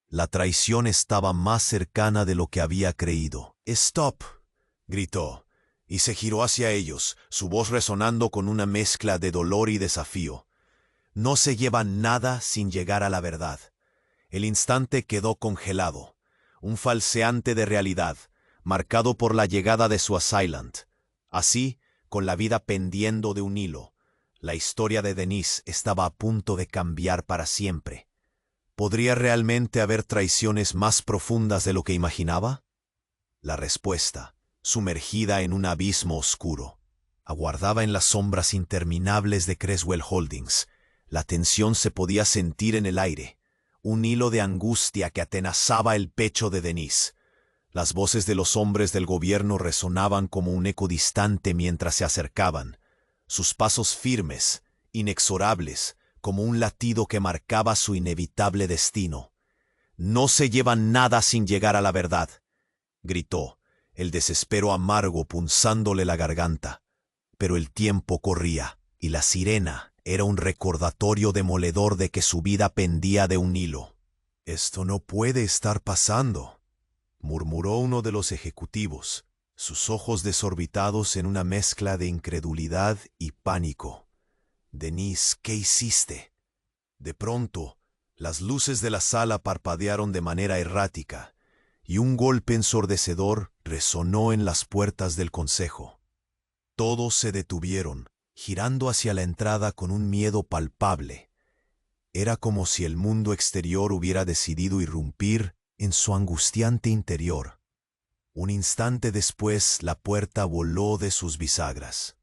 La traición estaba más cercana de lo que había creído. «¡Stop!», gritó, y se giró hacia ellos, su voz resonando con una mezcla de dolor y desafío. «No se lleva nada sin llegar a la verdad». El instante quedó congelado, un falseante de realidad, marcado por la llegada de su assailant. Así, con la vida pendiendo de un hilo, la historia de Denise estaba a punto de cambiar para siempre. ¿Podría realmente haber traiciones más profundas de lo que imaginaba? La respuesta, sumergida en un abismo oscuro, aguardaba en las sombras interminables de Creswell Holdings. La tensión se podía sentir en el aire, un hilo de angustia que atenazaba el pecho de Denise. Las voces de los hombres del gobierno resonaban como un eco distante mientras se acercaban, sus pasos firmes, inexorables, como un latido que marcaba su inevitable destino. «No se lleva nada sin llegar a la verdad», gritó, el desespero amargo punzándole la garganta. Pero el tiempo corría, y la sirena era un recordatorio demoledor de que su vida pendía de un hilo. «Esto no puede estar pasando», murmuró uno de los ejecutivos, sus ojos desorbitados en una mezcla de incredulidad y pánico. «Denise, ¿qué hiciste?». De pronto, las luces de la sala parpadearon de manera errática, y un golpe ensordecedor resonó en las puertas del consejo. Todos se detuvieron, girando hacia la entrada con un miedo palpable. Era como si el mundo exterior hubiera decidido irrumpir en su angustiante interior. Un instante después, la puerta voló de sus bisagras,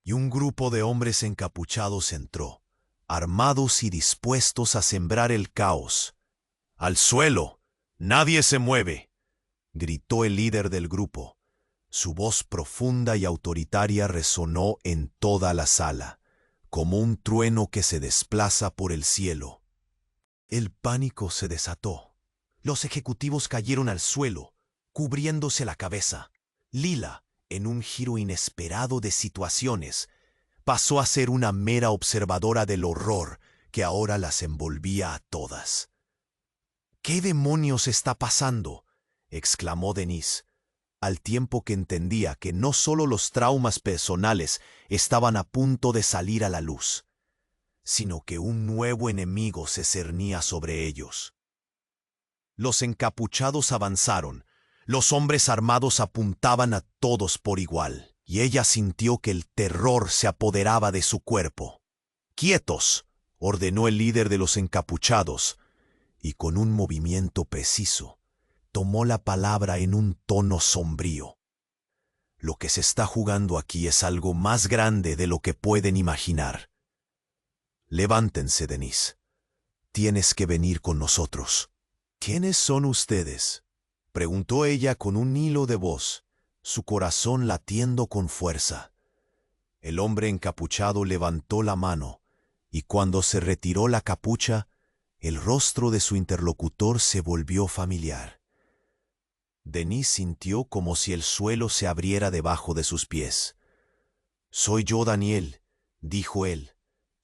y un grupo de hombres encapuchados entró, armados y dispuestos a sembrar el caos. «¡Al suelo! ¡Nadie se mueve!», gritó el líder del grupo. Su voz profunda y autoritaria resonó en toda la sala, como un trueno que se desplaza por el cielo. El pánico se desató. Los ejecutivos cayeron al suelo, cubriéndose la cabeza. Lila, en un giro inesperado de situaciones, pasó a ser una mera observadora del horror que ahora las envolvía a todas. «¿Qué demonios está pasando?», exclamó Denise, al tiempo que entendía que no solo los traumas personales estaban a punto de salir a la luz, sino que un nuevo enemigo se cernía sobre ellos. Los encapuchados avanzaron, los hombres armados apuntaban a todos por igual, y ella sintió que el terror se apoderaba de su cuerpo. «¡Quietos!», ordenó el líder de los encapuchados, y con un movimiento preciso, tomó la palabra en un tono sombrío. «Lo que se está jugando aquí es algo más grande de lo que pueden imaginar. Levántense, Denise. Tienes que venir con nosotros». «¿Quiénes son ustedes?», preguntó ella con un hilo de voz, su corazón latiendo con fuerza. El hombre encapuchado levantó la mano, y cuando se retiró la capucha, el rostro de su interlocutor se volvió familiar. Denise sintió como si el suelo se abriera debajo de sus pies. «Soy yo, Daniel», dijo él,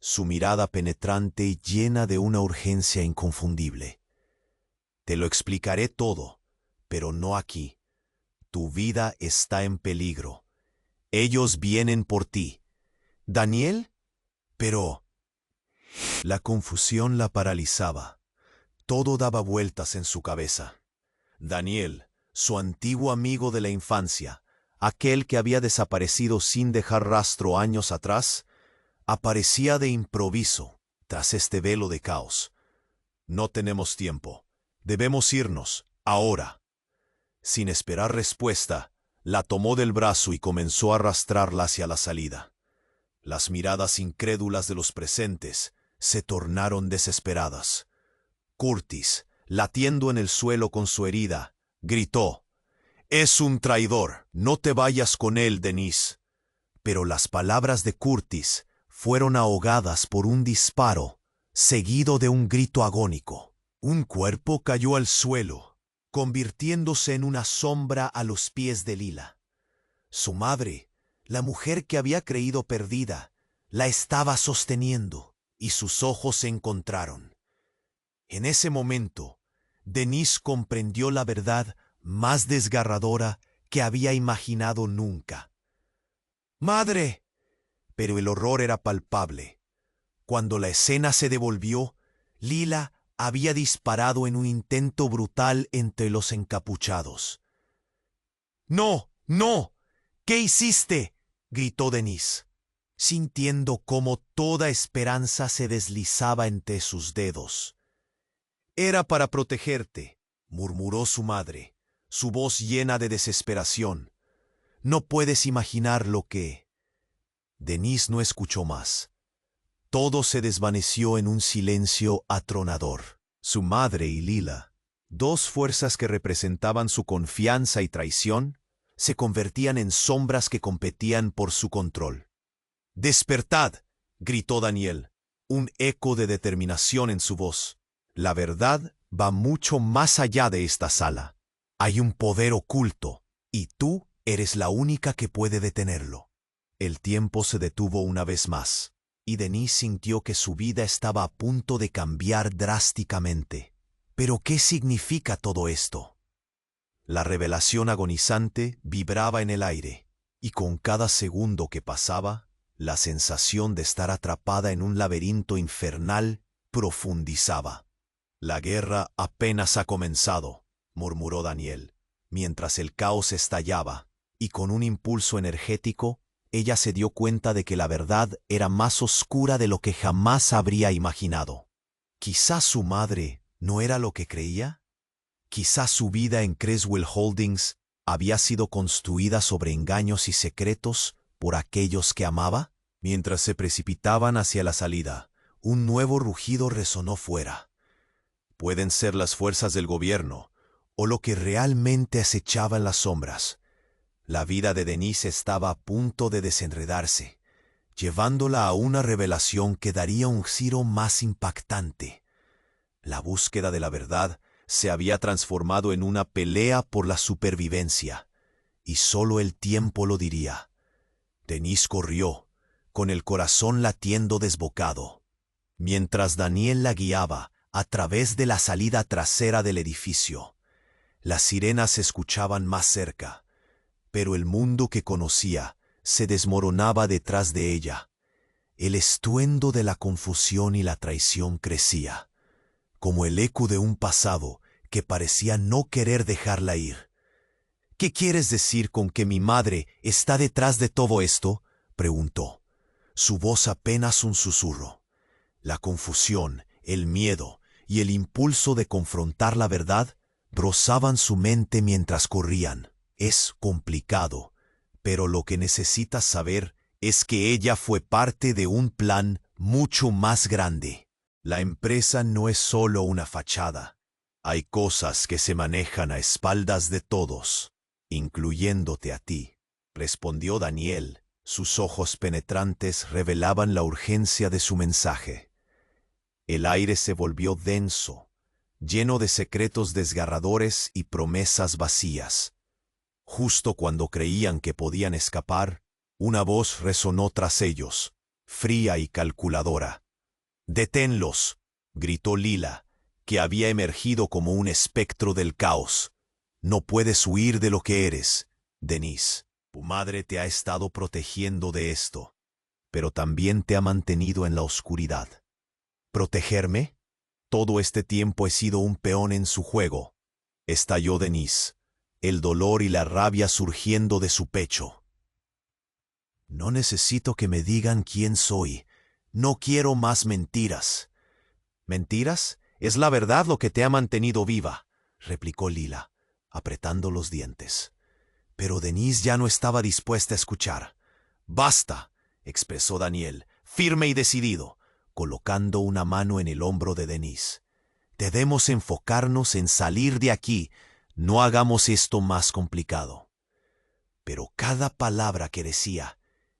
su mirada penetrante y llena de una urgencia inconfundible. «Te lo explicaré todo, pero no aquí. Tu vida está en peligro. Ellos vienen por ti». «¿Daniel? Pero...» La confusión la paralizaba. Todo daba vueltas en su cabeza. Daniel, su antiguo amigo de la infancia, aquel que había desaparecido sin dejar rastro años atrás, aparecía de improviso tras este velo de caos. «No tenemos tiempo. Debemos irnos, ahora». Sin esperar respuesta, la tomó del brazo y comenzó a arrastrarla hacia la salida. Las miradas incrédulas de los presentes se tornaron desesperadas. Curtis, latiendo en el suelo con su herida, gritó: «Es un traidor, no te vayas con él, Denise». Pero las palabras de Curtis fueron ahogadas por un disparo, seguido de un grito agónico. Un cuerpo cayó al suelo, convirtiéndose en una sombra a los pies de Lila. Su madre, la mujer que había creído perdida, la estaba sosteniendo, y sus ojos se encontraron. En ese momento, Denise comprendió la verdad más desgarradora que había imaginado nunca. «¡Madre!». Pero el horror era palpable. Cuando la escena se devolvió, Lila había disparado en un intento brutal entre los encapuchados. «¡No! ¡No! ¿Qué hiciste?», gritó Denise, sintiendo cómo toda esperanza se deslizaba entre sus dedos. «Era para protegerte», murmuró su madre, su voz llena de desesperación. «No puedes imaginar lo que...». Denise no escuchó más. Todo se desvaneció en un silencio atronador. Su madre y Lila, dos fuerzas que representaban su confianza y traición, se convertían en sombras que competían por su control. «¡Despertad!», gritó Daniel, un eco de determinación en su voz. «La verdad va mucho más allá de esta sala. Hay un poder oculto, y tú eres la única que puede detenerlo». El tiempo se detuvo una vez más, y Denise sintió que su vida estaba a punto de cambiar drásticamente. ¿Pero qué significa todo esto? La revelación agonizante vibraba en el aire, y con cada segundo que pasaba, la sensación de estar atrapada en un laberinto infernal profundizaba. «La guerra apenas ha comenzado», murmuró Daniel, mientras el caos estallaba, y con un impulso energético, ella se dio cuenta de que la verdad era más oscura de lo que jamás habría imaginado. Quizás su madre no era lo que creía. Quizás su vida en Creswell Holdings había sido construida sobre engaños y secretos por aquellos que amaba. Mientras se precipitaban hacia la salida, un nuevo rugido resonó fuera. Pueden ser las fuerzas del gobierno o lo que realmente acechaba en las sombras. La vida de Denise estaba a punto de desenredarse, llevándola a una revelación que daría un giro más impactante. La búsqueda de la verdad se había transformado en una pelea por la supervivencia, y solo el tiempo lo diría. Denise corrió, con el corazón latiendo desbocado, mientras Daniel la guiaba a través de la salida trasera del edificio. Las sirenas se escuchaban más cerca, pero el mundo que conocía se desmoronaba detrás de ella. El estruendo de la confusión y la traición crecía, como el eco de un pasado que parecía no querer dejarla ir. «¿Qué quieres decir con que mi madre está detrás de todo esto?», preguntó, su voz apenas un susurro. La confusión, el miedo y el impulso de confrontar la verdad rozaban su mente mientras corrían. «Es complicado, pero lo que necesitas saber es que ella fue parte de un plan mucho más grande. La empresa no es solo una fachada. Hay cosas que se manejan a espaldas de todos, incluyéndote a ti», respondió Daniel. Sus ojos penetrantes revelaban la urgencia de su mensaje. El aire se volvió denso, lleno de secretos desgarradores y promesas vacías. Justo cuando creían que podían escapar, una voz resonó tras ellos, fría y calculadora. «¡Deténlos!», gritó Lila, que había emergido como un espectro del caos. «No puedes huir de lo que eres, Denise. Tu madre te ha estado protegiendo de esto, pero también te ha mantenido en la oscuridad». «¿Protegerme? Todo este tiempo he sido un peón en su juego», estalló Denise, el dolor y la rabia surgiendo de su pecho. «No necesito que me digan quién soy. No quiero más mentiras». «¿Mentiras? Es la verdad lo que te ha mantenido viva», replicó Lila, apretando los dientes. Pero Denise ya no estaba dispuesta a escuchar. «Basta», expresó Daniel, firme y decidido, colocando una mano en el hombro de Denise. «Debemos enfocarnos en salir de aquí. No hagamos esto más complicado». Pero cada palabra que decía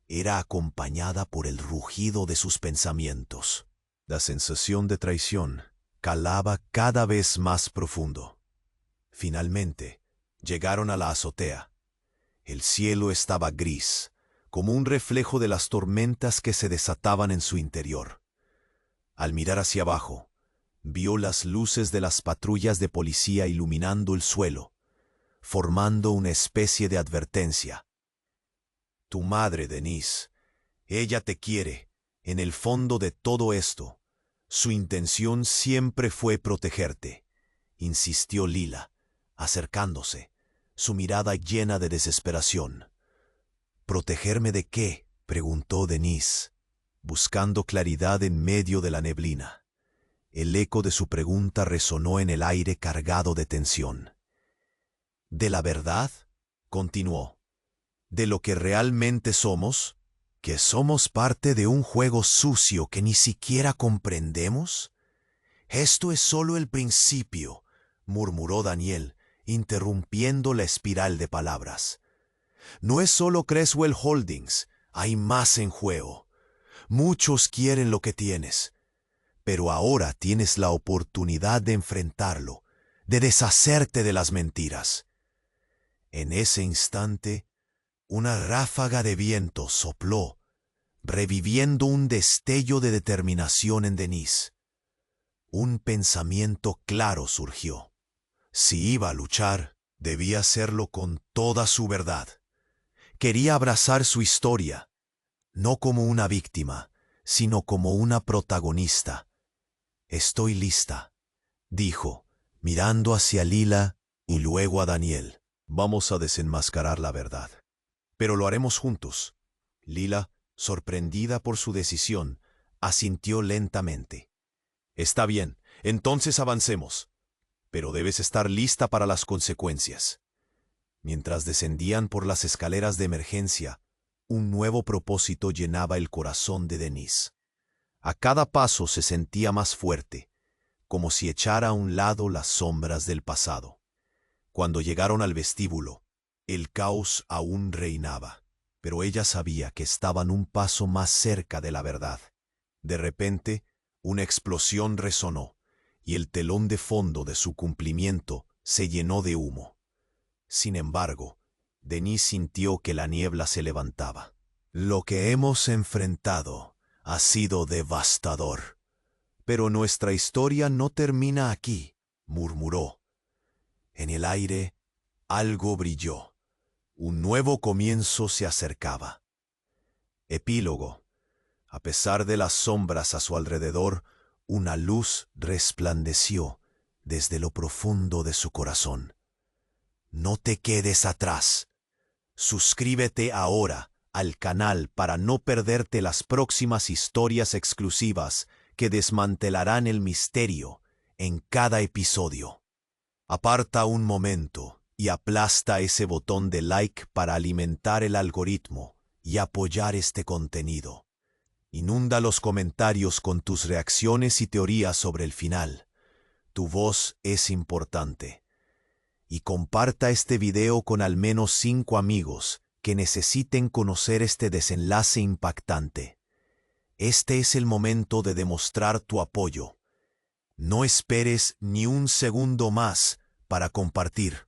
era acompañada por el rugido de sus pensamientos. La sensación de traición calaba cada vez más profundo. Finalmente, llegaron a la azotea. El cielo estaba gris, como un reflejo de las tormentas que se desataban en su interior. Al mirar hacia abajo, vio las luces de las patrullas de policía iluminando el suelo, formando una especie de advertencia. «Tu madre, Denise, ella te quiere. En el fondo de todo esto, su intención siempre fue protegerte», insistió Lila, acercándose, su mirada llena de desesperación. «¿Protegerme de qué?», preguntó Denise, buscando claridad en medio de la neblina. El eco de su pregunta resonó en el aire cargado de tensión. «¿De la verdad?», continuó. «¿De lo que realmente somos? ¿Que somos parte de un juego sucio que ni siquiera comprendemos?». «Esto es solo el principio», murmuró Daniel, interrumpiendo la espiral de palabras. «No es solo Creswell Holdings, hay más en juego. Muchos quieren lo que tienes, pero ahora tienes la oportunidad de enfrentarlo, de deshacerte de las mentiras». En ese instante, una ráfaga de viento sopló, reviviendo un destello de determinación en Denise. Un pensamiento claro surgió. Si iba a luchar, debía hacerlo con toda su verdad. Quería abrazar su historia, no como una víctima, sino como una protagonista. «Estoy lista», dijo, mirando hacia Lila y luego a Daniel. «Vamos a desenmascarar la verdad. Pero lo haremos juntos». Lila, sorprendida por su decisión, asintió lentamente. «Está bien, entonces avancemos. Pero debes estar lista para las consecuencias». Mientras descendían por las escaleras de emergencia, un nuevo propósito llenaba el corazón de Denise. A cada paso se sentía más fuerte, como si echara a un lado las sombras del pasado. Cuando llegaron al vestíbulo, El caos aún reinaba, pero ella sabía que estaban un paso más cerca de la verdad. De repente, una explosión resonó, y el telón de fondo de su cumplimiento se llenó de humo. Sin embargo, Denise sintió que la niebla se levantaba. Lo que hemos enfrentado ha sido devastador. Pero nuestra historia no termina aquí, murmuró. En el aire, algo brilló. Un nuevo comienzo se acercaba. Epílogo. A pesar de las sombras a su alrededor, una luz resplandeció desde lo profundo de su corazón. No te quedes atrás. Suscríbete ahora al canal para no perderte las próximas historias exclusivas que desmantelarán el misterio en cada episodio. Aparta un momento y aplasta ese botón de like para alimentar el algoritmo y apoyar este contenido. Inunda los comentarios con tus reacciones y teorías sobre el final. Tu voz es importante. Y comparta este video con al menos 5 amigos que necesiten conocer este desenlace impactante. Este es el momento de demostrar tu apoyo. No esperes ni un segundo más para compartir.